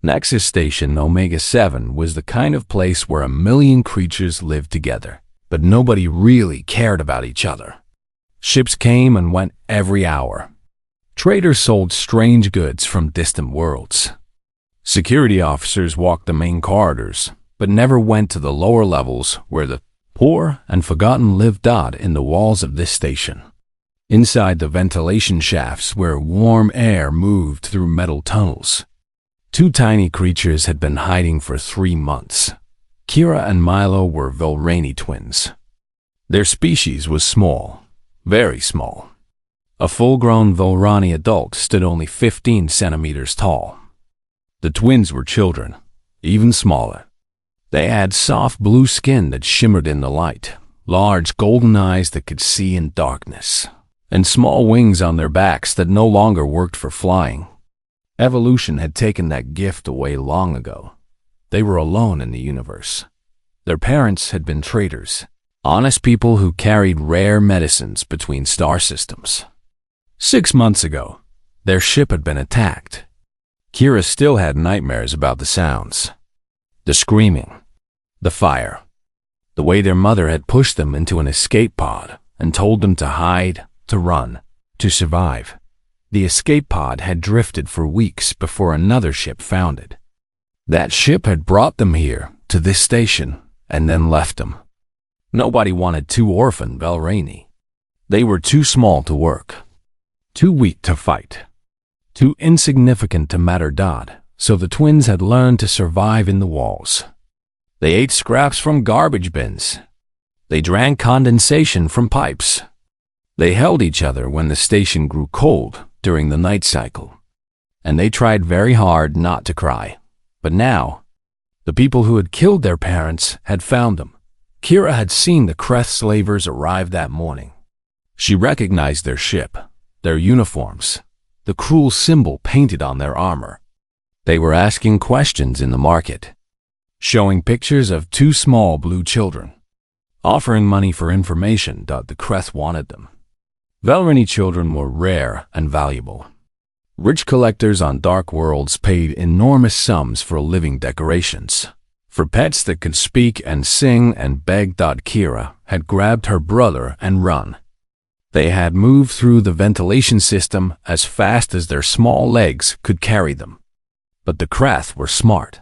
Nexus Station Omega 7 was the kind of place where 1,000,000 creatures lived together, but nobody really cared about each other. Ships came and went every hour. Traders sold strange goods from distant worlds. Security officers walked the main corridors, but never went to the lower levels where the poor and forgotten lived. In the walls of this station, inside the ventilation shafts where warm air moved through metal tunnels, 2 tiny creatures had been hiding for 3 months. Kira and Milo were Velrani twins. Their species was small, very small. A full-grown Velrani adult stood only 15 centimeters tall. The twins were children, even smaller. They had soft blue skin that shimmered in the light, large golden eyes that could see in darkness, and small wings on their backs that no longer worked for flying. Evolution had taken that gift away long ago. They were alone in the universe. Their parents had been traders, honest people who carried rare medicines between star systems. 6 months ago, their ship had been attacked. Kira still had nightmares about the sounds, the screaming, the fire, the way their mother had pushed them into an escape pod and told them to hide, to run, to survive. The escape pod had drifted for weeks before another ship found it. That ship had brought them here, to this station, and then left them. Nobody wanted 2 orphan Velrani. They were too small to work, too weak to fight, too insignificant to matter. So the twins had learned to survive in the walls. They ate scraps from garbage bins. They drank condensation from pipes. They held each other when the station grew cold during the night cycle. And they tried very hard not to cry. But now, the people who had killed their parents had found them. Kira had seen the Kreth slavers arrive that morning. She recognized their ship, their uniforms, the cruel symbol painted on their armor. They were asking questions in the market, showing pictures of 2 small blue children, offering money for information. The Kreth wanted them. Velrani children were rare and valuable. Rich collectors on dark worlds paid enormous sums for living decorations, for pets that could speak and sing and beg. Kira had grabbed her brother and run. They had moved through the ventilation system as fast as their small legs could carry them. But the Kreth were smart.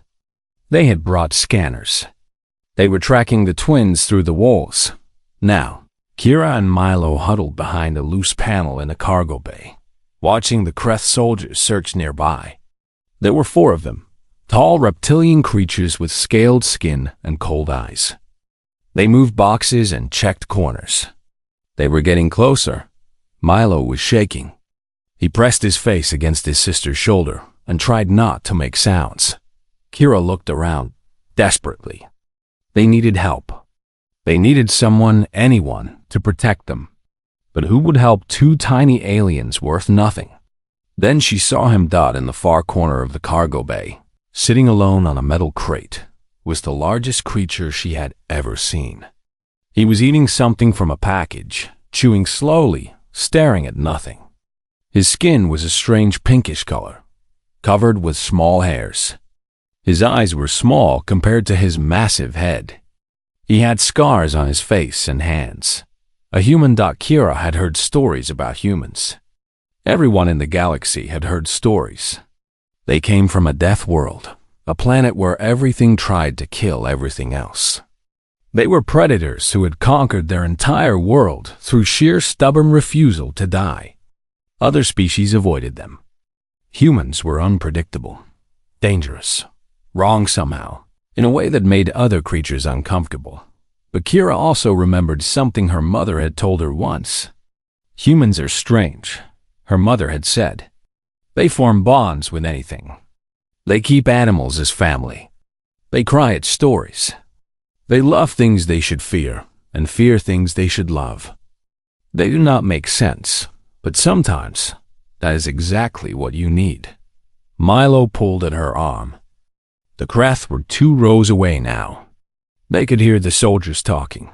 They had brought scanners. They were tracking the twins through the walls. Now, Kira and Milo huddled behind a loose panel in a cargo bay, watching the Kreth soldiers search nearby. There were 4 of them, tall reptilian creatures with scaled skin and cold eyes. They moved boxes and checked corners. They were getting closer. Milo was shaking. He pressed his face against his sister's shoulder and tried not to make sounds. Kira looked around desperately. They needed help. They needed someone, anyone, to protect them. But who would help 2 tiny aliens worth nothing? Then she saw him. In the far corner of the cargo bay, sitting alone on a metal crate, was the largest creature she had ever seen. He was eating something from a package, chewing slowly, staring at nothing. His skin was a strange pinkish color, covered with small hairs. His eyes were small compared to his massive head. He had scars on his face and hands. A human. Kira had heard stories about humans. Everyone in the galaxy had heard stories. They came from a death world, a planet where everything tried to kill everything else. They were predators who had conquered their entire world through sheer stubborn refusal to die. Other species avoided them. Humans were unpredictable, dangerous, wrong somehow, in a way that made other creatures uncomfortable. But Kira also remembered something her mother had told her once. Humans are strange, her mother had said. They form bonds with anything. They keep animals as family. They cry at stories. They love things they should fear, and fear things they should love. They do not make sense, but sometimes that is exactly what you need. Milo pulled at her arm. The Kreth were 2 rows away now. They could hear the soldiers talking,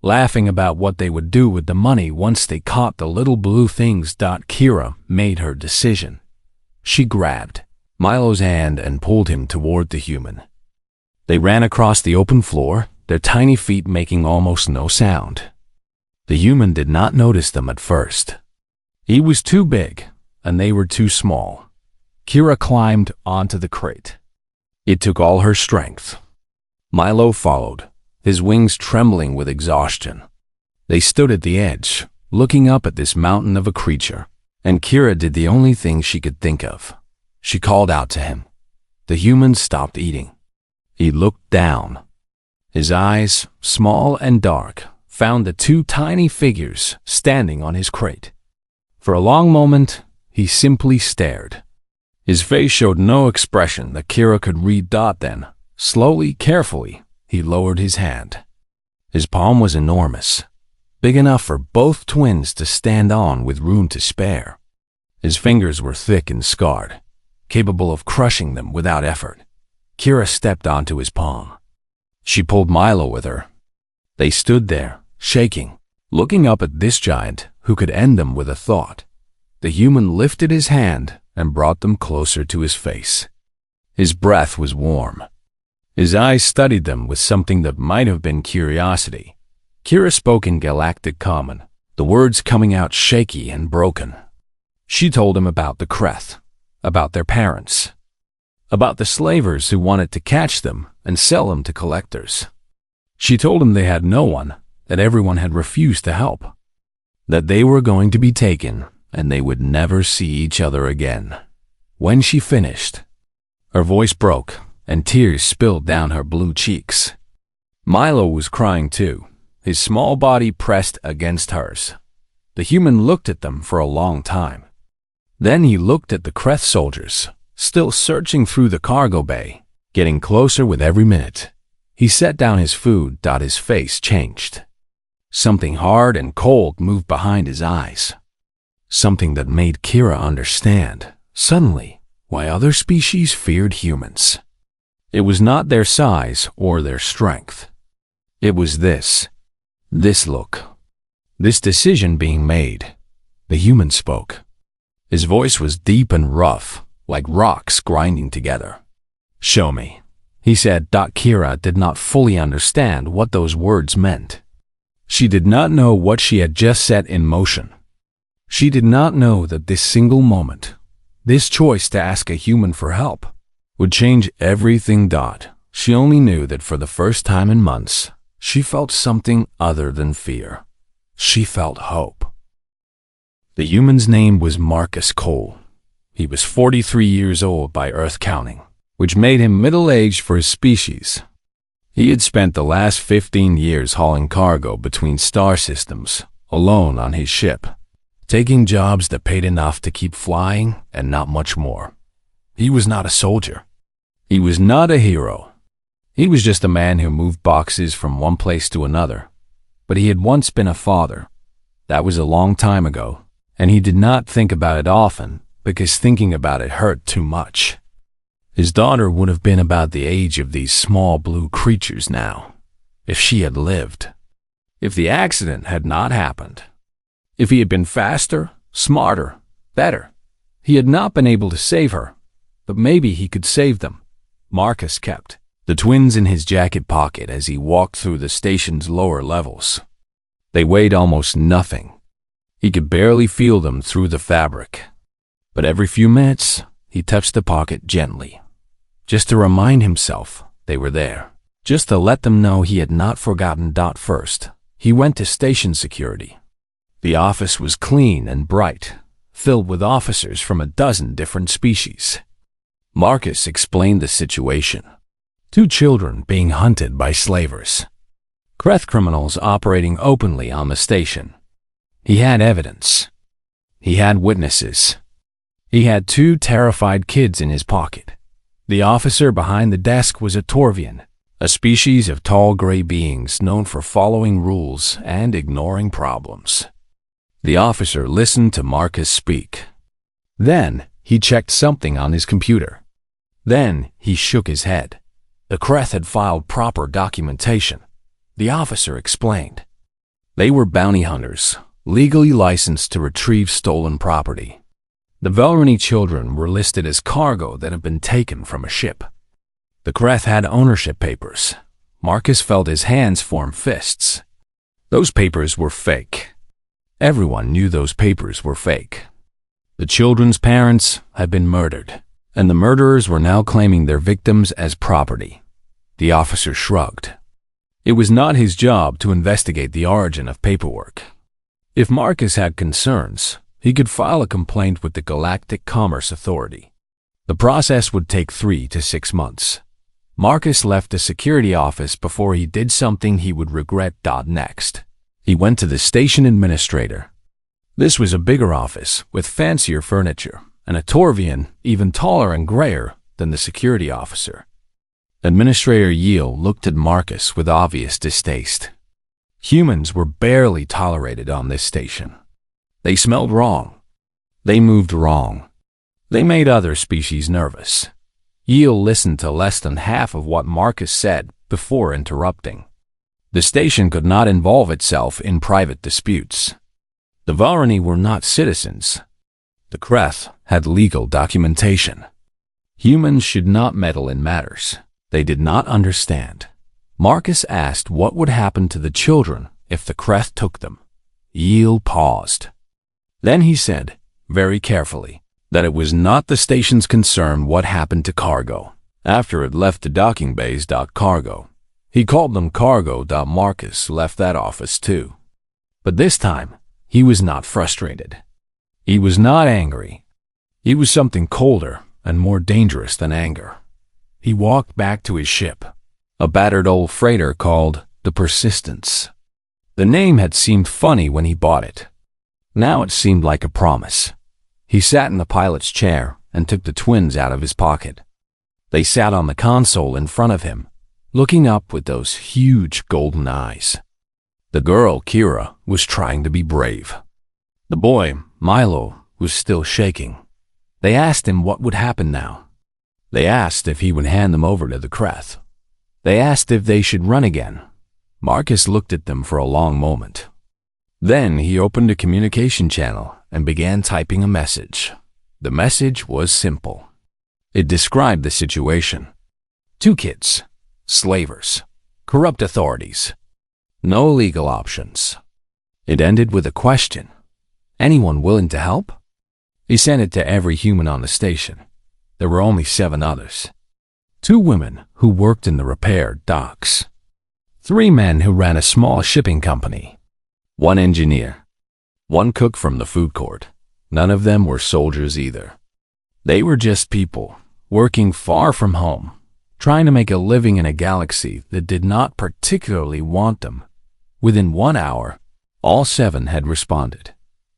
laughing about what they would do with the money once they caught the little blue things. Kira made her decision. She grabbed Milo's hand and pulled him toward the human. They ran across the open floor, their tiny feet making almost no sound. The human did not notice them at first. He was too big, and they were too small. Kira climbed onto the crate. It took all her strength. Milo followed, his wings trembling with exhaustion. They stood at the edge, looking up at this mountain of a creature, and Kira did the only thing she could think of. She called out to him. The human stopped eating. He looked down. His eyes, small and dark, found the two tiny figures standing on his crate. For a long moment, he simply stared. His face showed no expression that Kira could read. Then, slowly, carefully, he lowered his hand. His palm was enormous, big enough for both twins to stand on with room to spare. His fingers were thick and scarred, capable of crushing them without effort. Kira stepped onto his palm. She pulled Milo with her. They stood there, shaking, looking up at this giant who could end them with a thought. The human lifted his hand and brought them closer to his face. His breath was warm. His eyes studied them with something that might have been curiosity. Kira spoke in Galactic Common, the words coming out shaky and broken. She told him about the Kreth, about their parents, about the slavers who wanted to catch them and sell them to collectors. She told him they had no one, that everyone had refused to help, that they were going to be taken and they would never see each other again. When she finished, her voice broke and tears spilled down her blue cheeks. Milo was crying too, his small body pressed against hers. The human looked at them for a long time. Then he looked at the Kreth soldiers, still searching through the cargo bay, getting closer with every minute. He set down his food. His face changed. Something hard and cold moved behind his eyes. Something that made Kira understand, suddenly, why other species feared humans. It was not their size or their strength. It was this look, this decision being made. The human spoke. His voice was deep and rough, like rocks grinding together. "Show me," he said. Kira did not fully understand what those words meant. She did not know what she had just set in motion. She did not know that this single moment, this choice to ask a human for help, would change everything. She only knew that for the first time in months, she felt something other than fear. She felt hope. The human's name was Marcus Cole. He was 43 years old by Earth counting, which made him middle-aged for his species. He had spent the last 15 years hauling cargo between star systems, alone on his ship, taking jobs that paid enough to keep flying and not much more. He was not a soldier. He was not a hero. He was just a man who moved boxes from one place to another. But he had once been a father. That was a long time ago, and he did not think about it often because thinking about it hurt too much. His daughter would have been about the age of these small blue creatures now, if she had lived. If the accident had not happened. If he had been faster, smarter, better. He had not been able to save her, but maybe he could save them. Marcus kept the twins in his jacket pocket as he walked through the station's lower levels. They weighed almost nothing. He could barely feel them through the fabric. But every few minutes, he touched the pocket gently, just to remind himself they were there, just to let them know he had not forgotten. First, he went to station security. The office was clean and bright, filled with officers from a dozen different species. Marcus explained the situation. 2 children being hunted by slavers. Kreth criminals operating openly on the station. He had evidence. He had witnesses. He had 2 terrified kids in his pocket. The officer behind the desk was a Torvian, a species of tall gray beings known for following rules and ignoring problems. The officer listened to Marcus speak. Then he checked something on his computer. Then he shook his head. The Kreth had filed proper documentation. The officer explained. They were bounty hunters, legally licensed to retrieve stolen property. The Velrani children were listed as cargo that had been taken from a ship. The Kreth had ownership papers. Marcus felt his hands form fists. Those papers were fake. Everyone knew those papers were fake. The children's parents had been murdered, and the murderers were now claiming their victims as property. The officer shrugged. It was not his job to investigate the origin of paperwork. If Marcus had concerns, he could file a complaint with the Galactic Commerce Authority. The process would take 3 to 6 months. Marcus left the security office before he did something he would regret. Next, he went to the station administrator. This was a bigger office with fancier furniture and a Torvian even taller and grayer than the security officer. Administrator Yale looked at Marcus with obvious distaste. Humans were barely tolerated on this station. They smelled wrong. They moved wrong. They made other species nervous. Yale listened to less than half of what Marcus said before interrupting. The station could not involve itself in private disputes. The Velrani were not citizens. The Kreth had legal documentation. Humans should not meddle in matters they did not understand. Marcus asked what would happen to the children if the Kreth took them. Yale paused. Then he said, very carefully, that it was not the station's concern what happened to cargo after it left the docking bays. Cargo. He called them cargo. Marcus left that office too. But this time, he was not frustrated. He was not angry. He was something colder and more dangerous than anger. He walked back to his ship, a battered old freighter called the Persistence. The name had seemed funny when he bought it. Now it seemed like a promise. He sat in the pilot's chair and took the twins out of his pocket. They sat on the console in front of him, looking up with those huge golden eyes. The girl, Kira, was trying to be brave. The boy, Milo, was still shaking. They asked him what would happen now. They asked if he would hand them over to the Kreth. They asked if they should run again. Marcus looked at them for a long moment. Then he opened a communication channel and began typing a message. The message was simple. It described the situation. 2 kids, slavers, corrupt authorities. No legal options. It ended with a question. Anyone willing to help? He sent it to every human on the station. There were only 7 others. 2 women who worked in the repair docks. 3 men who ran a small shipping company. 1 engineer. 1 cook from the food court. None of them were soldiers either. They were just people, working far from home, trying to make a living in a galaxy that did not particularly want them. Within 1 hour, all 7 had responded.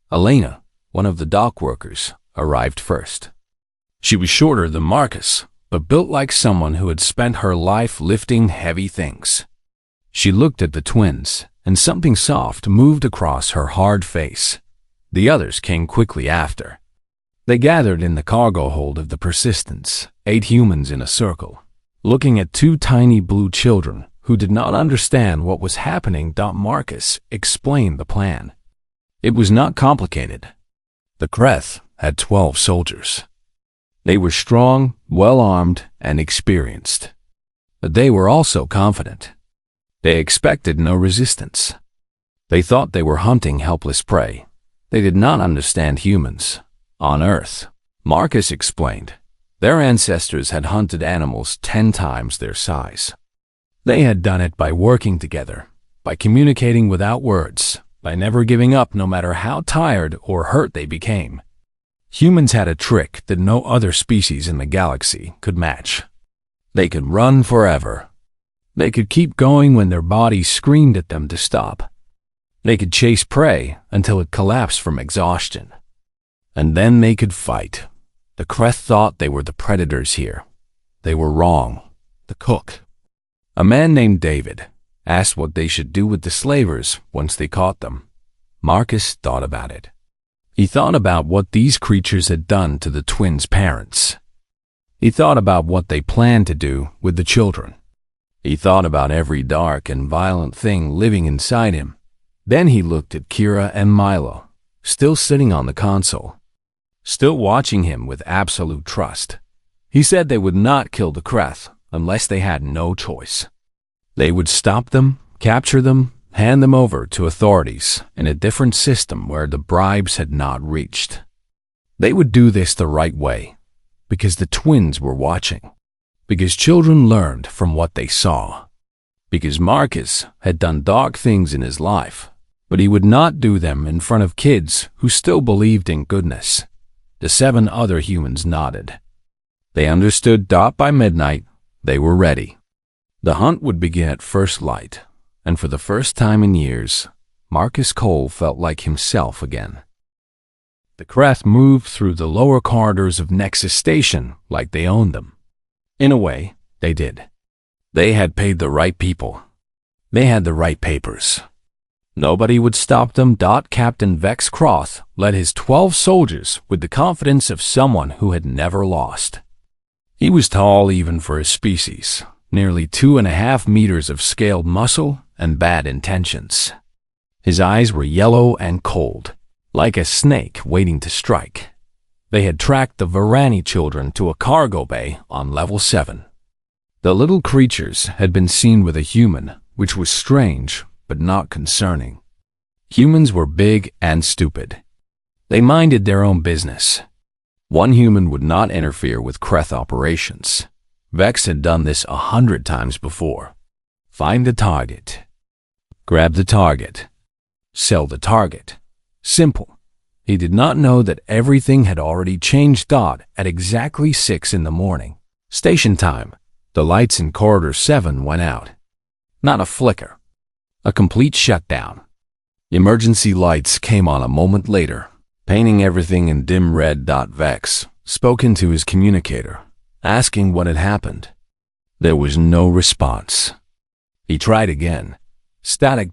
Elena, one of the dock workers, arrived first. She was shorter than Marcus, but built like someone who had spent her life lifting heavy things. She looked at the twins, and something soft moved across her hard face. The others came quickly after. They gathered in the cargo hold of the Persistence, 8 humans in a circle, looking at 2 tiny blue children who did not understand what was happening. Marcus explained the plan. It was not complicated. The Kreth had 12 soldiers. They were strong, well-armed, and experienced. But they were also confident. They expected no resistance. They thought they were hunting helpless prey. They did not understand humans. On Earth, Marcus explained, their ancestors had hunted animals 10 times their size. They had done it by working together, by communicating without words, by never giving up no matter how tired or hurt they became. Humans had a trick that no other species in the galaxy could match. They could run forever. They could keep going when their bodies screamed at them to stop. They could chase prey until it collapsed from exhaustion. And then they could fight. The Kreth thought they were the predators here. They were wrong. The cook, a man named David, asked what they should do with the slavers once they caught them. Marcus thought about it. He thought about what these creatures had done to the twins' parents. He thought about what they planned to do with the children. He thought about every dark and violent thing living inside him. Then he looked at Kira and Milo, still sitting on the console. still watching him with absolute trust. He said they would not kill the Kreth unless they had no choice. They would stop them, capture them, hand them over to authorities in a different system where the bribes had not reached. They would do this the right way, because the twins were watching, because children learned from what they saw, because Marcus had done dark things in his life, but he would not do them in front of kids who still believed in goodness. The 7 other humans nodded. They understood that by midnight they were ready. The hunt would begin at first light, and for the first time in years, Marcus Cole felt like himself again. The Kreth moved through the lower corridors of Nexus Station like they owned them. In a way, they did. They had paid the right people. They had the right papers. Nobody would stop them. Captain Vex Croth led his 12 soldiers with the confidence of someone who had never lost. He was tall even for his species, nearly 2.5 meters of scaled muscle and bad intentions. His eyes were yellow and cold, like a snake waiting to strike. They had tracked the Varani children to a cargo bay on level 7. The little creatures had been seen with a human, which was strange but not concerning. Humans were big and stupid. They minded their own business. One human would not interfere with Kreth operations. Vex had done this 100 times before. Find the target. Grab the target. Sell the target. Simple. He did not know that everything had already changed. At exactly 6 in the morning, station time, the lights in Corridor 7 went out. Not a flicker. A complete shutdown. Emergency lights came on a moment later, painting everything in dim red. Vex spoke into his communicator, asking what had happened. There was no response. He tried again. Static.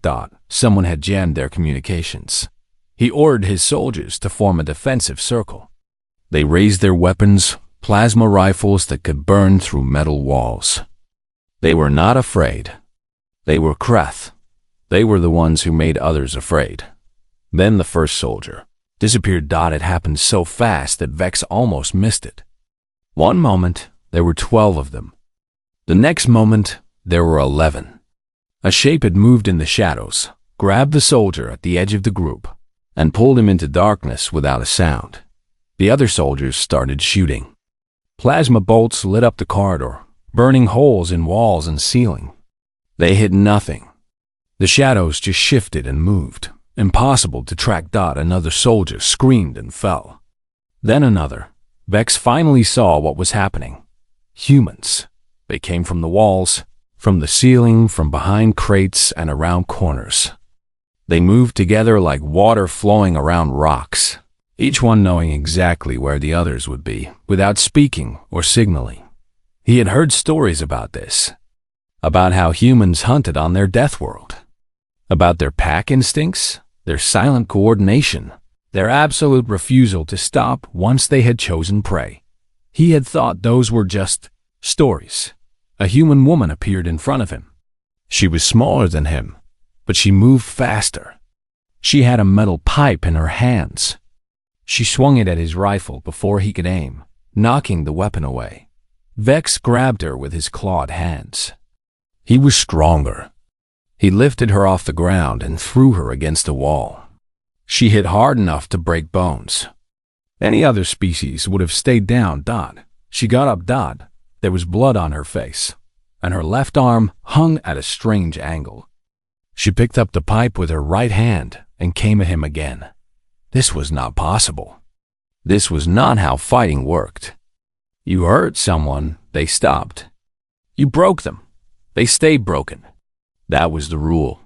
Someone had jammed their communications. He ordered his soldiers to form a defensive circle. They raised their weapons, plasma rifles that could burn through metal walls. They were not afraid. They were Kreth. They were the ones who made others afraid. Then the first soldier disappeared. It happened so fast that Vex almost missed it. One moment, there were 12 of them. The next moment, there were 11. A shape had moved in the shadows, grabbed the soldier at the edge of the group, and pulled him into darkness without a sound. The other soldiers started shooting. Plasma bolts lit up the corridor, burning holes in walls and ceiling. They hit nothing. The shadows just shifted and moved. Impossible to track. Another soldier screamed and fell. Then another. Vex finally saw what was happening. Humans. They came from the walls, from the ceiling, from behind crates and around corners. They moved together like water flowing around rocks, each one knowing exactly where the others would be, without speaking or signaling. He had heard stories about this, about how humans hunted on their death world, about their pack instincts, their silent coordination, their absolute refusal to stop once they had chosen prey. He had thought those were just stories. A human woman appeared in front of him. She was smaller than him, but she moved faster. She had a metal pipe in her hands. She swung it at his rifle before he could aim, knocking the weapon away. Vex grabbed her with his clawed hands. He was stronger. He lifted her off the ground and threw her against a wall. She hit hard enough to break bones. Any other species would have stayed down. She got up. There was blood on her face, and her left arm hung at a strange angle. She picked up the pipe with her right hand and came at him again. This was not possible. This was not how fighting worked. You hurt someone, they stopped. You broke them, they stayed broken. That was the rule.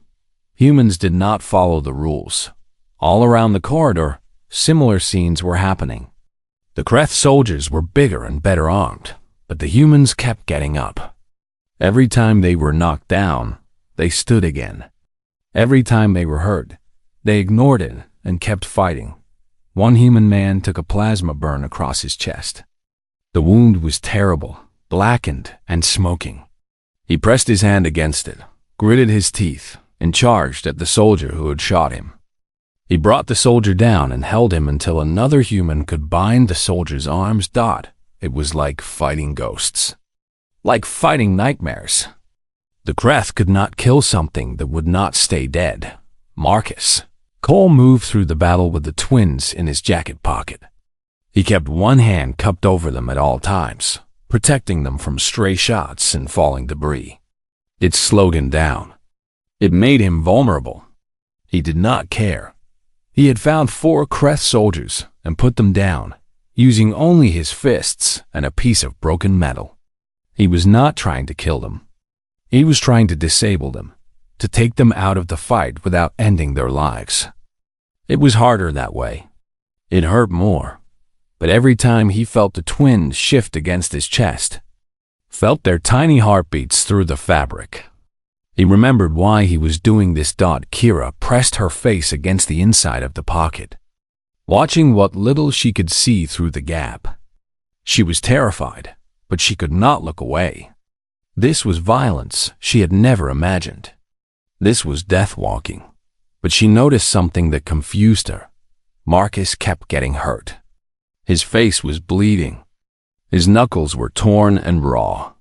Humans did not follow the rules. All around the corridor, similar scenes were happening. The Kreth soldiers were bigger and better armed, but the humans kept getting up. Every time they were knocked down, they stood again. Every time they were hurt, they ignored it and kept fighting. One human man took a plasma burn across his chest. The wound was terrible, blackened and smoking. He pressed his hand against it, gritted his teeth, and charged at the soldier who had shot him. He brought the soldier down and held him until another human could bind the soldier's arms. It was like fighting ghosts. Like fighting nightmares. The Kreth could not kill something that would not stay dead. Marcus. Cole moved through the battle with the twins in his jacket pocket. He kept one hand cupped over them at all times, protecting them from stray shots and falling debris. It slowed him down. It made him vulnerable. He did not care. He had found 4 Kreth soldiers and put them down, using only his fists and a piece of broken metal. He was not trying to kill them. He was trying to disable them, to take them out of the fight without ending their lives. It was harder that way. It hurt more. But every time he felt the twins shift against his chest, felt their tiny heartbeats through the fabric. He remembered why he was doing this. Kira pressed her face against the inside of the pocket, watching what little she could see through the gap. She was terrified, but she could not look away. This was violence she had never imagined. This was death walking. But she noticed something that confused her. Marcus kept getting hurt. His face was bleeding. His knuckles were torn and raw.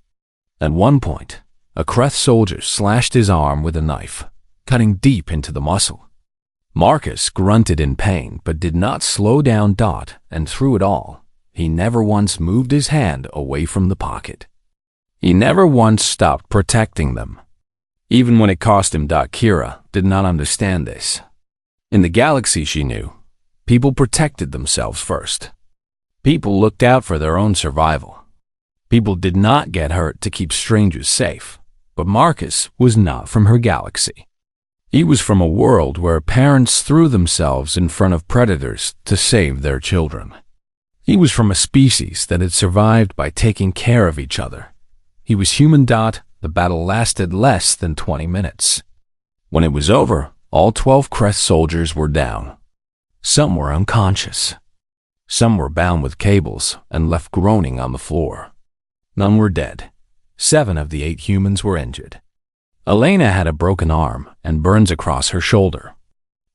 At one point, a Kreth soldier slashed his arm with a knife, cutting deep into the muscle. Marcus grunted in pain but did not slow down. And through it all, he never once moved his hand away from the pocket. He never once stopped protecting them. Even when it cost him. Kira did not understand this. In the galaxy she knew, people protected themselves first. People looked out for their own survival. People did not get hurt to keep strangers safe. But Marcus was not from her galaxy. He was from a world where parents threw themselves in front of predators to save their children. He was from a species that had survived by taking care of each other. He was human. The battle lasted less than 20 minutes. When it was over, all 12 Kreth soldiers were down. Some were unconscious. Some were bound with cables and left groaning on the floor. None were dead. 7 of the 8 humans were injured. Elena had a broken arm and burns across her shoulder.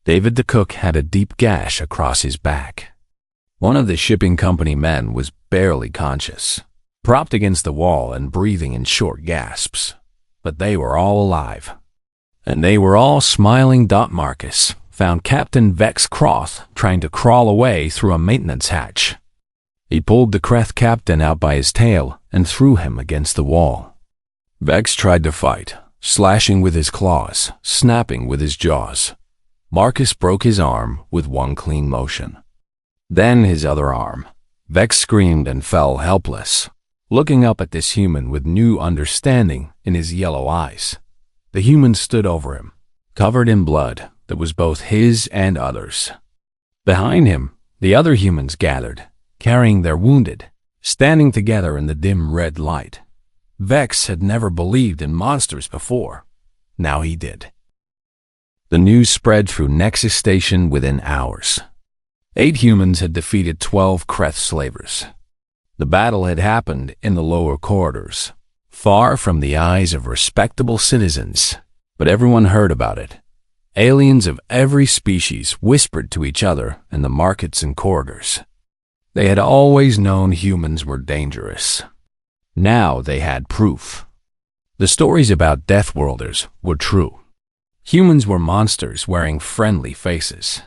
David the cook had a deep gash across his back. One of the shipping company men was barely conscious, propped against the wall and breathing in short gasps. But they were all alive. And they were all smiling. Marcus found Captain Vex Croth trying to crawl away through a maintenance hatch. He pulled the Kreth captain out by his tail and threw him against the wall. Vex tried to fight, slashing with his claws, snapping with his jaws. Marcus broke his arm with one clean motion. Then his other arm. Vex screamed and fell helpless, looking up at this human with new understanding in his yellow eyes. The human stood over him, covered in blood that was both his and others. Behind him, the other humans gathered, carrying their wounded, standing together in the dim red light. Vex had never believed in monsters before. Now he did. The news spread through Nexus Station within hours. 8 humans had defeated 12 Kreth slavers. The battle had happened in the lower corridors, far from the eyes of respectable citizens, but everyone heard about it. Aliens of every species whispered to each other in the markets and corridors. They had always known humans were dangerous. Now they had proof. The stories about Deathworlders were true. Humans were monsters wearing friendly faces.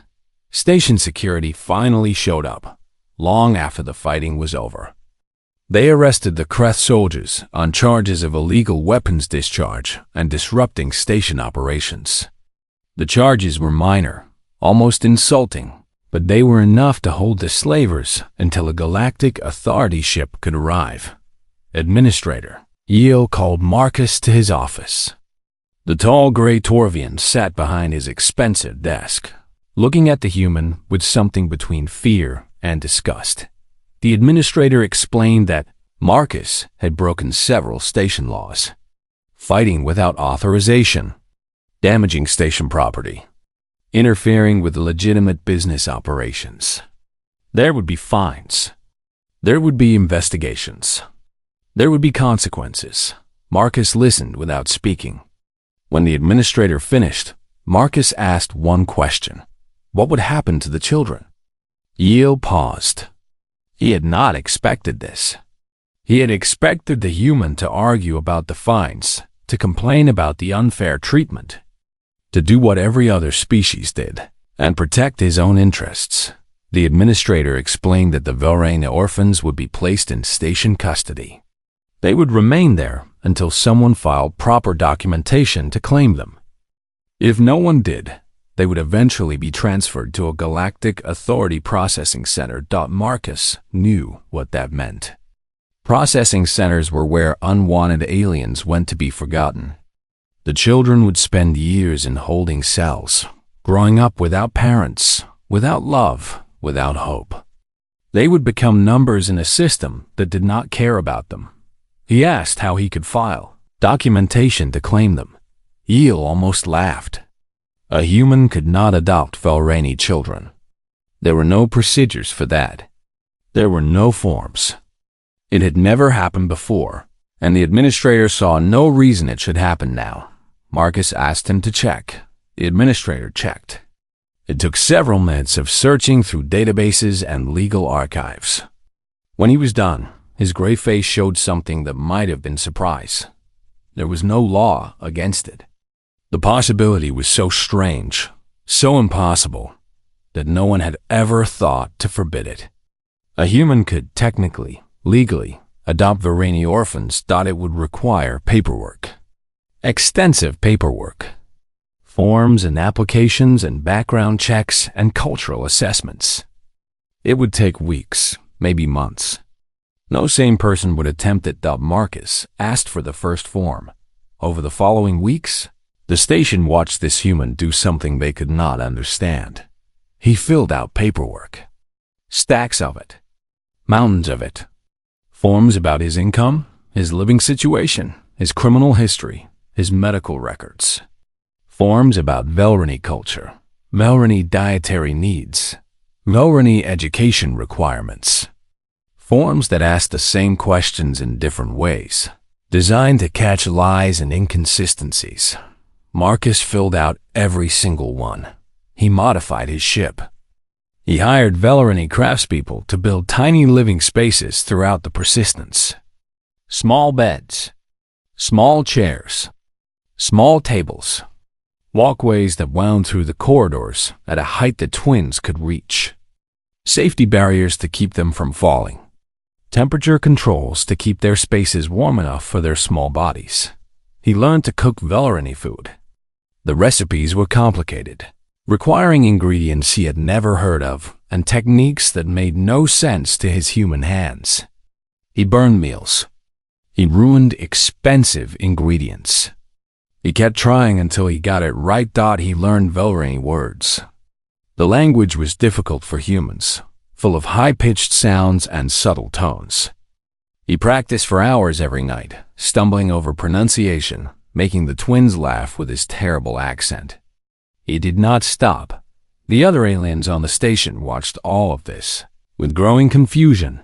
Station security finally showed up, long after the fighting was over. They arrested the Kreth soldiers on charges of illegal weapons discharge and disrupting station operations. The charges were minor, almost insulting, but they were enough to hold the slavers until a Galactic Authority ship could arrive. Administrator Yeo called Marcus to his office. The tall gray Torvian sat behind his expensive desk, looking at the human with something between fear and disgust. The administrator explained that Marcus had broken several station laws, fighting without authorization, damaging station property, interfering with legitimate business operations. There would be fines. There would be investigations. There would be consequences. Marcus listened without speaking. When the administrator finished, Marcus asked one question. What would happen to the children? Yale paused. He had not expected this. He had expected the human to argue about the fines, to complain about the unfair treatment, to do what every other species did, and protect his own interests. The administrator explained that the Velrani orphans would be placed in station custody. They would remain there until someone filed proper documentation to claim them. If no one did, they would eventually be transferred to a Galactic Authority Processing Center. Marcus knew what that meant. Processing centers were where unwanted aliens went to be forgotten. The children would spend years in holding cells, growing up without parents, without love, without hope. They would become numbers in a system that did not care about them. He asked how he could file documentation to claim them. Yale almost laughed. A human could not adopt Velrani children. There were no procedures for that. There were no forms. It had never happened before, and the administrator saw no reason it should happen now. Marcus asked him to check. The administrator checked. It took several minutes of searching through databases and legal archives. When he was done, his gray face showed something that might have been surprise. There was no law against it. The possibility was so strange, so impossible, that no one had ever thought to forbid it. A human could technically, legally, adopt Velrani orphans. It would require paperwork. Extensive paperwork. Forms and applications and background checks and cultural assessments. It would take weeks, maybe months. No sane person would attempt it. Marcus asked for the first form. Over the following weeks, the station watched this human do something they could not understand. He filled out paperwork. Stacks of it. Mountains of it. Forms about his income, his living situation, his criminal history, his medical records. Forms about Velrani culture, Velrani dietary needs, Velrani education requirements. Forms that asked the same questions in different ways, designed to catch lies and inconsistencies. Marcus filled out every single one. He modified his ship. He hired Velrani craftspeople to build tiny living spaces throughout the persistence. Small beds, small chairs, small tables, walkways that wound through the corridors at a height that twins could reach. Safety barriers to keep them from falling. Temperature controls to keep their spaces warm enough for their small bodies. He learned to cook Velrani food. The recipes were complicated, requiring ingredients he had never heard of and techniques that made no sense to his human hands. He burned meals. He ruined expensive ingredients. He kept trying until he got it right. He learned Velrani words. The language was difficult for humans, full of high-pitched sounds and subtle tones. He practiced for hours every night, stumbling over pronunciation, making the twins laugh with his terrible accent. He did not stop. The other aliens on the station watched all of this, with growing confusion.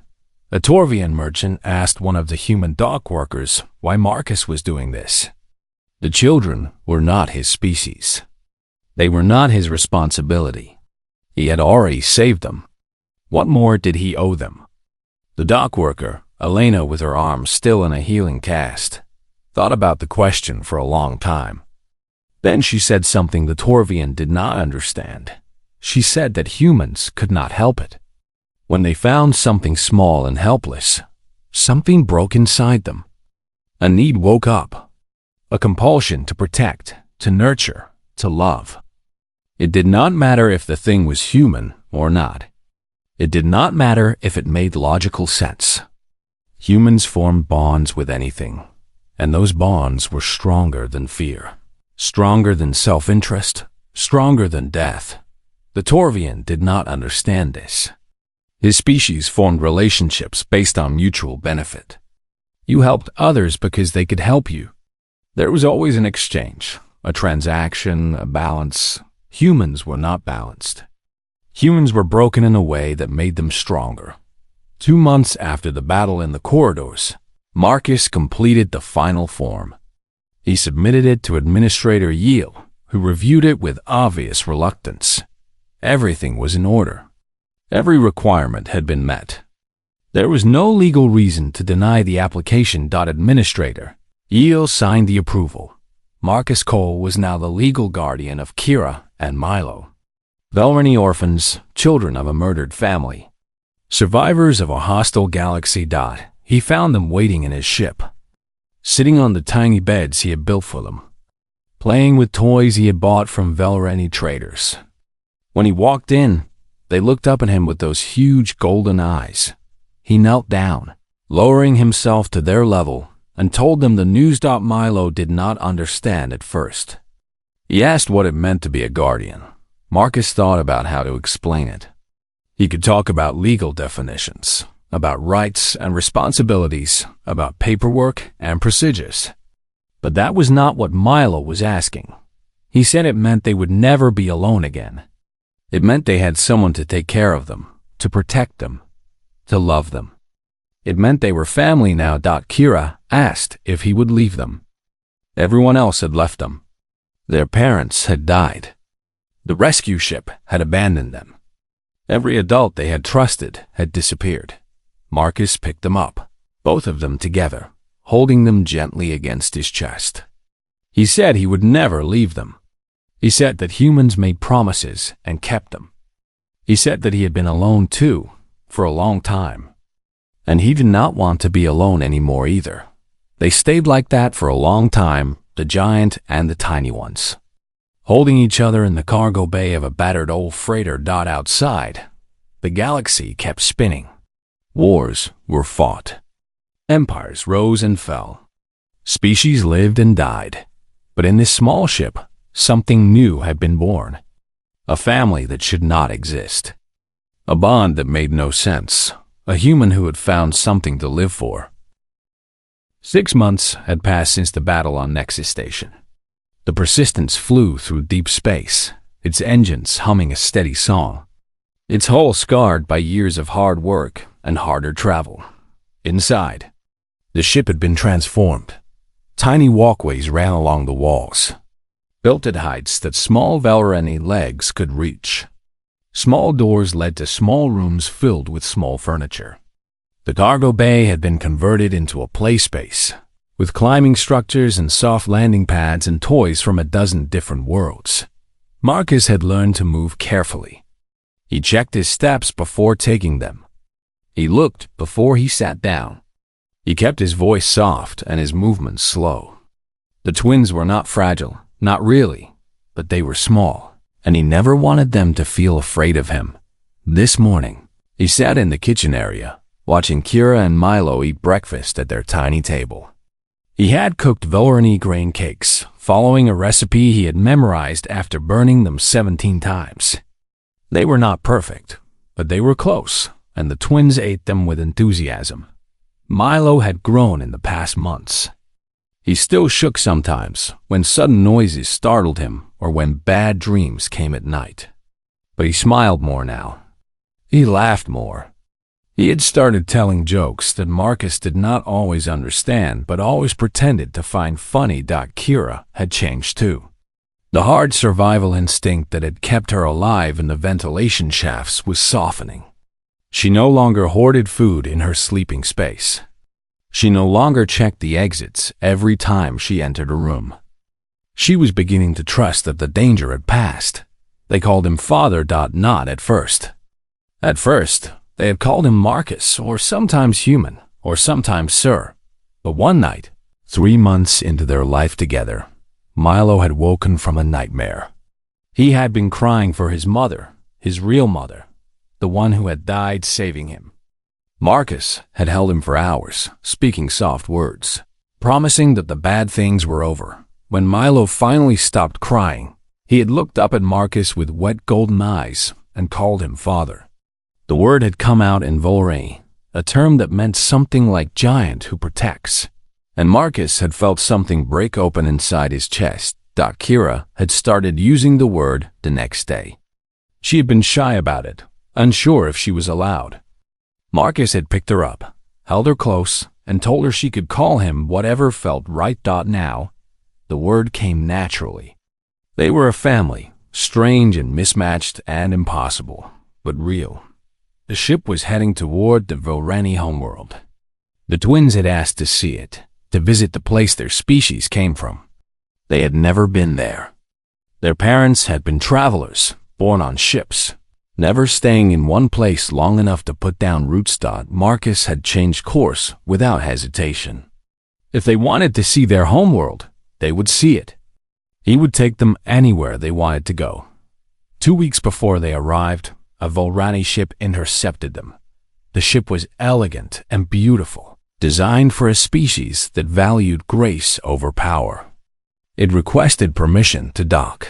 A Torvian merchant asked one of the human dock workers why Marcus was doing this. The children were not his species. They were not his responsibility. He had already saved them. What more did he owe them? The dock worker, Elena with her arm still in a healing cast, thought about the question for a long time. Then she said something the Torvian did not understand. She said that humans could not help it. When they found something small and helpless, something broke inside them. A need woke up. A compulsion to protect, to nurture, to love. It did not matter if the thing was human or not. It did not matter if it made logical sense. Humans formed bonds with anything, and those bonds were stronger than fear, stronger than self-interest, stronger than death. The Torvian did not understand this. His species formed relationships based on mutual benefit. You helped others because they could help you. There was always an exchange, a transaction, a balance. Humans were not balanced. Humans were broken in a way that made them stronger. 2 months after the battle in the corridors, Marcus completed the final form. He submitted it to Administrator Yale, who reviewed it with obvious reluctance. Everything was in order. Every requirement had been met. There was no legal reason to deny the application. Administrator Eel signed the approval. Marcus Cole was now the legal guardian of Kira and Milo, Velrani orphans, children of a murdered family, survivors of a hostile galaxy. He found them waiting in his ship, sitting on the tiny beds he had built for them, playing with toys he had bought from Velrani traders. When he walked in, they looked up at him with those huge golden eyes. He knelt down, lowering himself to their level, and told them the news. Milo did not understand at first. He asked what it meant to be a guardian. Marcus thought about how to explain it. He could talk about legal definitions, about rights and responsibilities, about paperwork and procedures. But that was not what Milo was asking. He said it meant they would never be alone again. It meant they had someone to take care of them, to protect them, to love them. It meant they were family now. Kira asked if he would leave them. Everyone else had left them. Their parents had died. The rescue ship had abandoned them. Every adult they had trusted had disappeared. Marcus picked them up, both of them together, holding them gently against his chest. He said he would never leave them. He said that humans made promises and kept them. He said that he had been alone too, for a long time. And he did not want to be alone anymore either. They stayed like that for a long time, the giant and the tiny ones, holding each other in the cargo bay of a battered old freighter. Outside, the galaxy kept spinning. Wars were fought. Empires rose and fell. Species lived and died. But in this small ship, something new had been born. A family that should not exist. A bond that made no sense. A human who had found something to live for. 6 months had passed since the battle on Nexus Station. The Persistence flew through deep space, its engines humming a steady song, its hull scarred by years of hard work and harder travel. Inside, the ship had been transformed. Tiny walkways ran along the walls, built at heights that small Velrani legs could reach. Small doors led to small rooms filled with small furniture. The cargo bay had been converted into a play space, with climbing structures and soft landing pads and toys from a dozen different worlds. Marcus had learned to move carefully. He checked his steps before taking them. He looked before he sat down. He kept his voice soft and his movements slow. The twins were not fragile, not really, but they were small. And he never wanted them to feel afraid of him. This morning, he sat in the kitchen area, watching Kira and Milo eat breakfast at their tiny table. He had cooked Velrani grain cakes, following a recipe he had memorized after burning them 17 times. They were not perfect, but they were close, and the twins ate them with enthusiasm. Milo had grown in the past months. He still shook sometimes when sudden noises startled him or when bad dreams came at night. But he smiled more now. He laughed more. He had started telling jokes that Marcus did not always understand but always pretended to find funny. Kira had changed too. The hard survival instinct that had kept her alive in the ventilation shafts was softening. She no longer hoarded food in her sleeping space. She no longer checked the exits every time she entered a room. She was beginning to trust that the danger had passed. They called him Father. Not at first. At first, they had called him Marcus, or sometimes Human, or sometimes Sir. But one night, 3 months into their life together, Milo had woken from a nightmare. He had been crying for his mother, his real mother, the one who had died saving him. Marcus had held him for hours, speaking soft words, promising that the bad things were over. When Milo finally stopped crying, he had looked up at Marcus with wet golden eyes and called him father. The word had come out in Velrani, a term that meant something like giant who protects. And Marcus had felt something break open inside his chest. Kira had started using the word the next day. She had been shy about it, unsure if she was allowed. Marcus had picked her up, held her close, and told her she could call him whatever felt right. Now, the word came naturally. They were a family, strange and mismatched and impossible, but real. The ship was heading toward the Vilrani homeworld. The twins had asked to see it, to visit the place their species came from. They had never been there. Their parents had been travelers, born on ships, never staying in one place long enough to put down roots. Marcus had changed course without hesitation. If they wanted to see their homeworld, they would see it. He would take them anywhere they wanted to go. 2 weeks before they arrived, a Vilrani ship intercepted them. The ship was elegant and beautiful, designed for a species that valued grace over power. It requested permission to dock.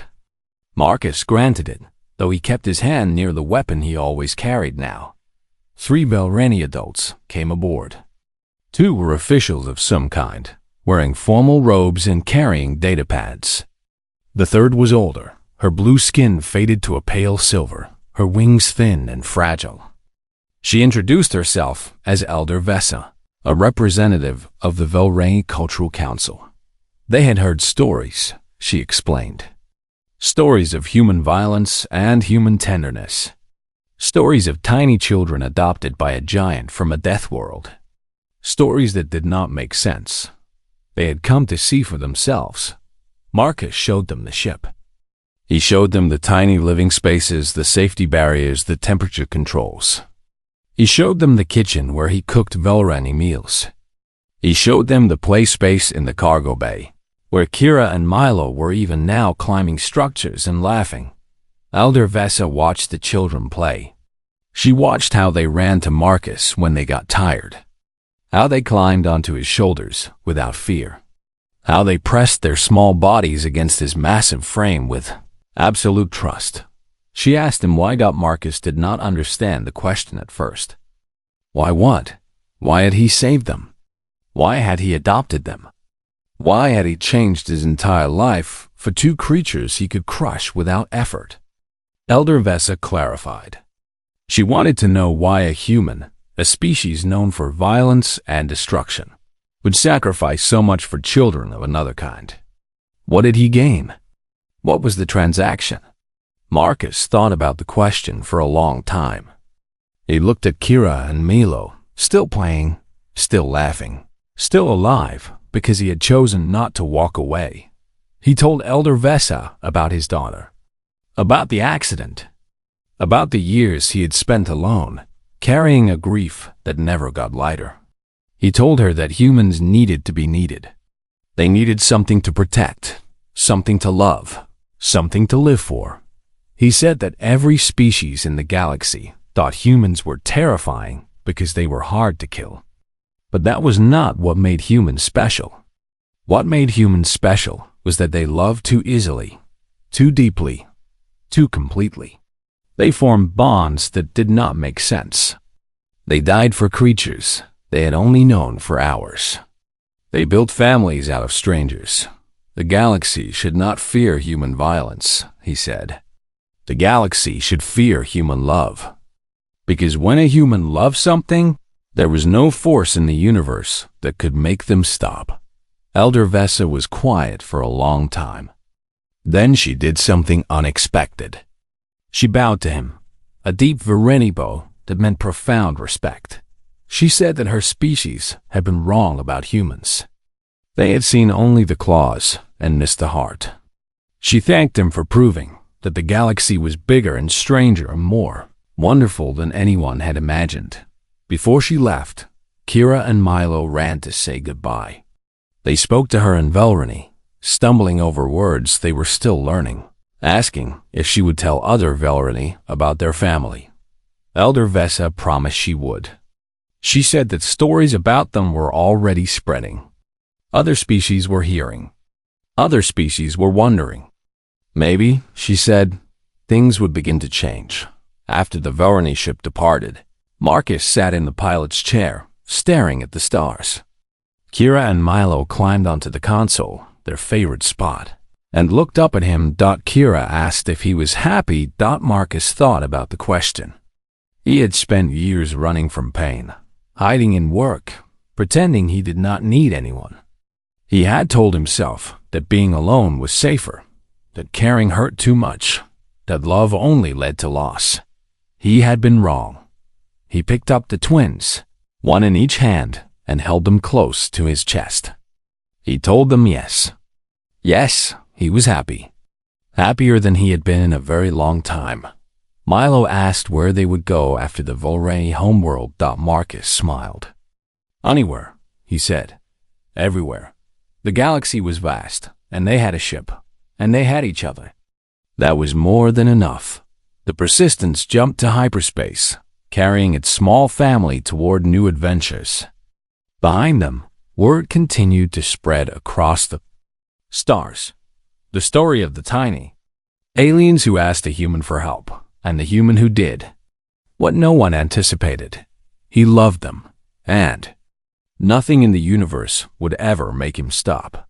Marcus granted it, though he kept his hand near the weapon he always carried now. 3 Vilrani adults came aboard. 2 were officials of some kind, wearing formal robes and carrying datapads. The third was older, her blue skin faded to a pale silver, her wings thin and fragile. She introduced herself as Elder Vesa, a representative of the Vilrani Cultural Council. They had heard stories, she explained. Stories of human violence and human tenderness. Stories of tiny children adopted by a giant from a death world. Stories that did not make sense. They had come to see for themselves. Marcus showed them the ship. He showed them the tiny living spaces, the safety barriers, the temperature controls. He showed them the kitchen where he cooked Vilrani meals. He showed them the play space in the cargo bay, where Kira and Milo were even now climbing structures and laughing. Elder Vesa watched the children play. She watched how they ran to Marcus when they got tired, how they climbed onto his shoulders without fear, how they pressed their small bodies against his massive frame with absolute trust. She asked him why Marcus did not understand the question at first. Why what? Why had he saved them? Why had he adopted them? Why had he changed his entire life for 2 creatures he could crush without effort? Elder Vesa clarified. She wanted to know why a human, a species known for violence and destruction, would sacrifice so much for children of another kind. What did he gain? What was the transaction? Marcus thought about the question for a long time. He looked at Kira and Milo, still playing, still laughing, still alive because he had chosen not to walk away. He told Elder Vesa about his daughter, about the accident, about the years he had spent alone, carrying a grief that never got lighter. He told her that humans needed to be needed. They needed something to protect, something to love, something to live for. He said that every species in the galaxy thought humans were terrifying because they were hard to kill. But that was not what made humans special. What made humans special was that they loved too easily, too deeply, too completely. They formed bonds that did not make sense. They died for creatures they had only known for hours. They built families out of strangers. The galaxy should not fear human violence, he said. The galaxy should fear human love. Because when a human loved something, there was no force in the universe that could make them stop. Elder Vesa was quiet for a long time. Then she did something unexpected. She bowed to him, a deep Vilrani bow that meant profound respect. She said that her species had been wrong about humans. They had seen only the claws and missed the heart. She thanked him for proving that the galaxy was bigger and stranger and more wonderful than anyone had imagined. Before she left, Kira and Milo ran to say goodbye. They spoke to her in Vilrani, stumbling over words they were still learning, asking if she would tell other Vilrani about their family. Elder Vesa promised she would. She said that stories about them were already spreading. Other species were hearing. Other species were wondering. Maybe, she said, things would begin to change. After the Vilrani ship departed, Marcus sat in the pilot's chair, staring at the stars. Kira and Milo climbed onto the console, their favorite spot, and looked up at him. Kira asked if he was happy. Marcus thought about the question. He had spent years running from pain, hiding in work, pretending he did not need anyone. He had told himself that being alone was safer, that caring hurt too much, that love only led to loss. He had been wrong. He picked up the twins, one in each hand, and held them close to his chest. He told them yes. Yes, he was happy. Happier than he had been in a very long time. Milo asked where they would go after the Volray homeworld. Marcus smiled. Anywhere, he said. Everywhere. The galaxy was vast, and they had a ship, and they had each other. That was more than enough. The Persistence jumped to hyperspace, carrying its small family toward new adventures. Behind them, word continued to spread across the stars. The story of the tiny aliens who asked a human for help, and the human who did what no one anticipated. He loved them, and nothing in the universe would ever make him stop.